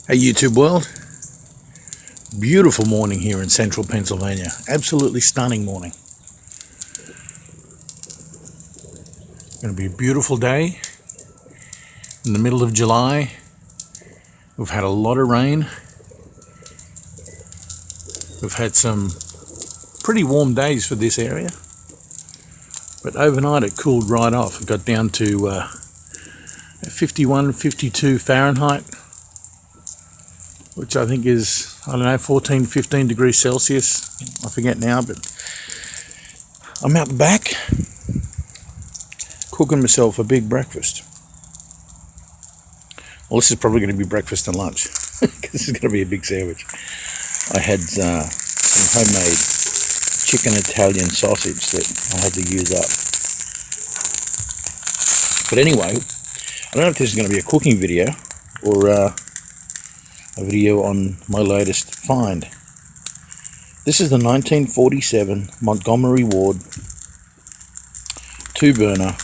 Hey YouTube world, beautiful morning here in central Pennsylvania. Absolutely stunning morning. Going to be a beautiful day in the middle of July. We've had a lot of rain. We've had some pretty warm days for this area, but overnight it cooled right off. It got down to 51, 52 Fahrenheit, which I think is, 14, 15 degrees Celsius. I forget now, but I'm out the back cooking myself a big breakfast. Well, this is probably going to be breakfast and lunch because this is going to be a big sandwich. I had some homemade chicken Italian sausage that I had to use up. But anyway, I don't know if this is going to be a cooking video or a video on my latest find. This is the 1947 Montgomery Ward 2-burner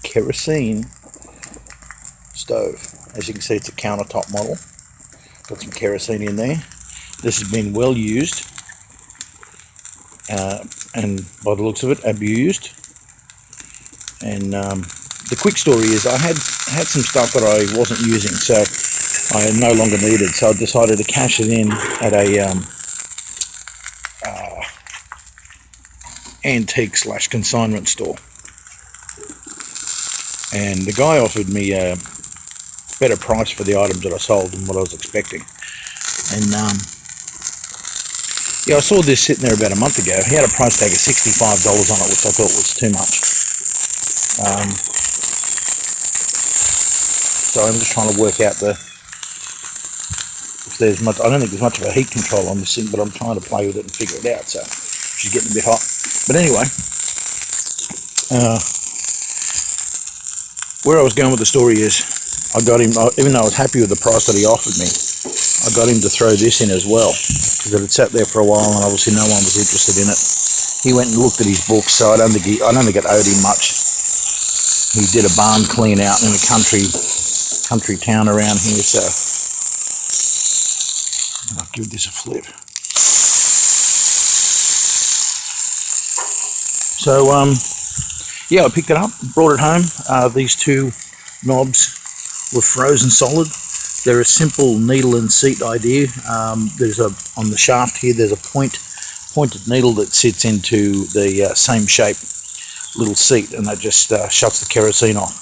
kerosene stove. As you can see, it's a countertop model. Got some kerosene in there. This has been well used and by the looks of it, abused. And the quick story is I had some stuff that I wasn't using, so I no longer needed, so I decided to cash it in at a antique / consignment store. And the guy offered me a better price for the items that I sold than what I was expecting. And yeah, I saw this sitting there about a month ago. He had a price tag of $65 on it, which I thought was too much. So I'm just trying to work out if there's much. I don't think there's much of a heat control on this thing, but I'm trying to play with it and figure it out. So she's getting a bit hot. But anyway, where I was going with the story is I got him, even though I was happy with the price that he offered me, I got him to throw this in as well, because it had sat there for a while and obviously no one was interested in it. He went and looked at his books, so I don't think it owed him much. He did a barn clean out in a country town around here, so I'll give this a flip. So yeah, I picked it up, brought it home. These two knobs were frozen solid. They're a simple needle and seat idea. There's on the shaft here, there's a pointed needle that sits into the same shape little seat, and that just shuts the kerosene off.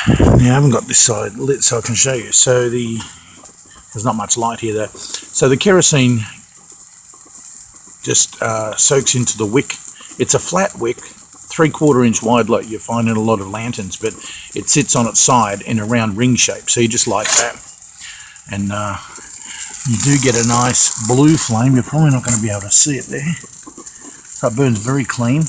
Now, I haven't got this side lit so I can show you. So there's not much light here though. So the kerosene just soaks into the wick. It's a flat wick, 3/4 inch wide like you find in a lot of lanterns, but it sits on its side in a round ring shape, so you just light that, and you do get a nice blue flame. You're probably not going to be able to see it there, so it burns very clean.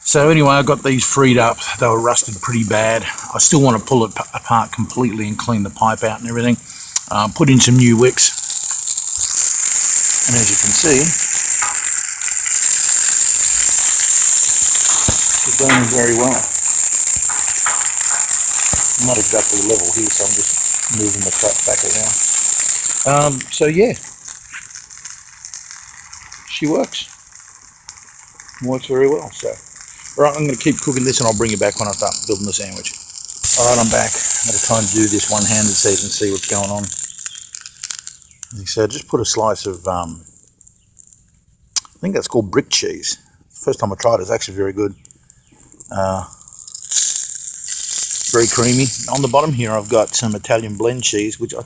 So anyway, I got these freed up. They were rusted pretty bad. I still want to pull it apart completely and clean the pipe out and everything. Put in some new wicks, and as you can see, it's burning very well. I'm not exactly level here, so I'm just moving the truck back around. So yeah, she works very well. So right, I'm going to keep cooking this and I'll bring you back when I start building the sandwich. Alright, I'm back. I'm going to try and do this one-handed so you can see what's going on. So just put a slice of I think that's called brick cheese. First time I tried it, it's actually very good. Very creamy. On the bottom here I've got some Italian blend cheese, which I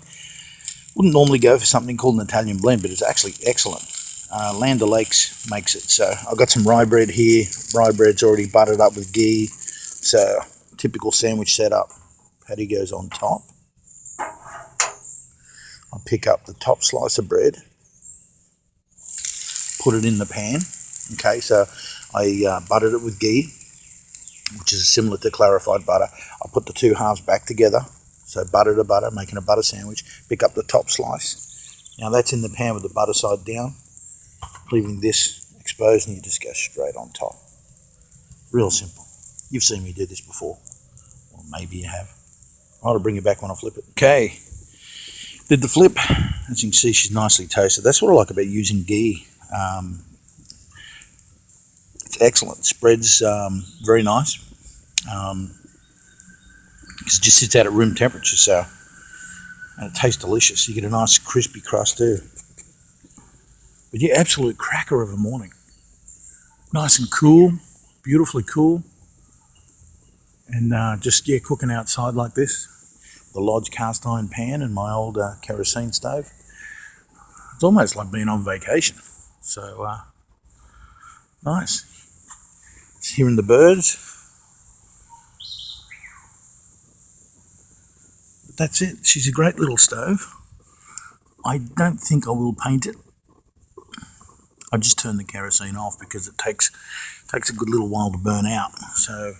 wouldn't normally go for something called an Italian blend, but it's actually excellent. Land O'Lakes makes it. So I've got some rye bread here. Rye bread's already buttered up with ghee. So typical sandwich setup. Patty goes on top. I'll pick up the top slice of bread, put it in the pan. Okay, so I buttered it with ghee, which is similar to clarified butter. I'll put the two halves back together, so butter to butter, making a butter sandwich. Pick up the top slice. Now that's in the pan with the butter side down, leaving this exposed, and you just go straight on top. Real simple. You've seen me do this before, or maybe you have. I'll bring it back when I flip it. Okay, Did the flip. As you can see, she's nicely toasted. That's what I like about using ghee. It's excellent. Spreads very nice. Because it just sits out at room temperature, so, and it tastes delicious. You get a nice crispy crust too. But yeah, absolute cracker of a morning. Nice and cool, beautifully cool. And just, yeah, cooking outside like this. The Lodge cast iron pan and my old kerosene stove. It's almost like being on vacation. So, nice. Just hearing the birds. But that's it. She's a great little stove. I don't think I will paint it. I just turned the kerosene off because it takes a good little while to burn out. So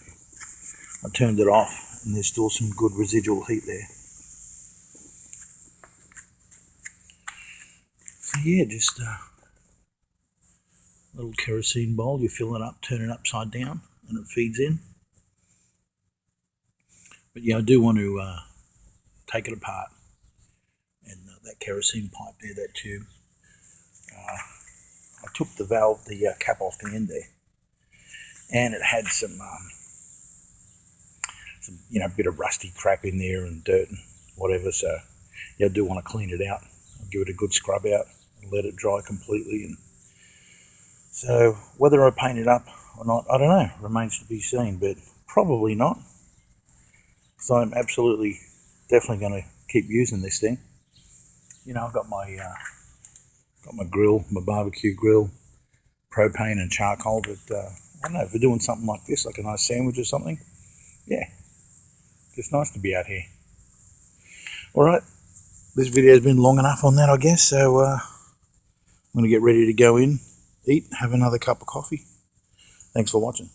I turned it off, and there's still some good residual heat there. So yeah, just a little kerosene bowl. You fill it up, turn it upside down, and it feeds in. But yeah, I do want to take it apart, and that kerosene pipe there, that tube. I took the valve, the cap off the end there, and it had some bit of rusty crap in there and dirt and whatever. So yeah, I do want to clean it out. I'll give it a good scrub out and let it dry completely. And so whether I paint it up or not, I don't know. Remains to be seen, but probably not. So I'm absolutely, definitely going to keep using this thing. You know, I've got my grill, my barbecue grill, propane and charcoal, but I don't know, if we're doing something like this, like a nice sandwich or something, yeah, it's nice to be out here. Alright, this video's been long enough on that, I guess, so I'm going to get ready to go in, eat, have another cup of coffee. Thanks for watching.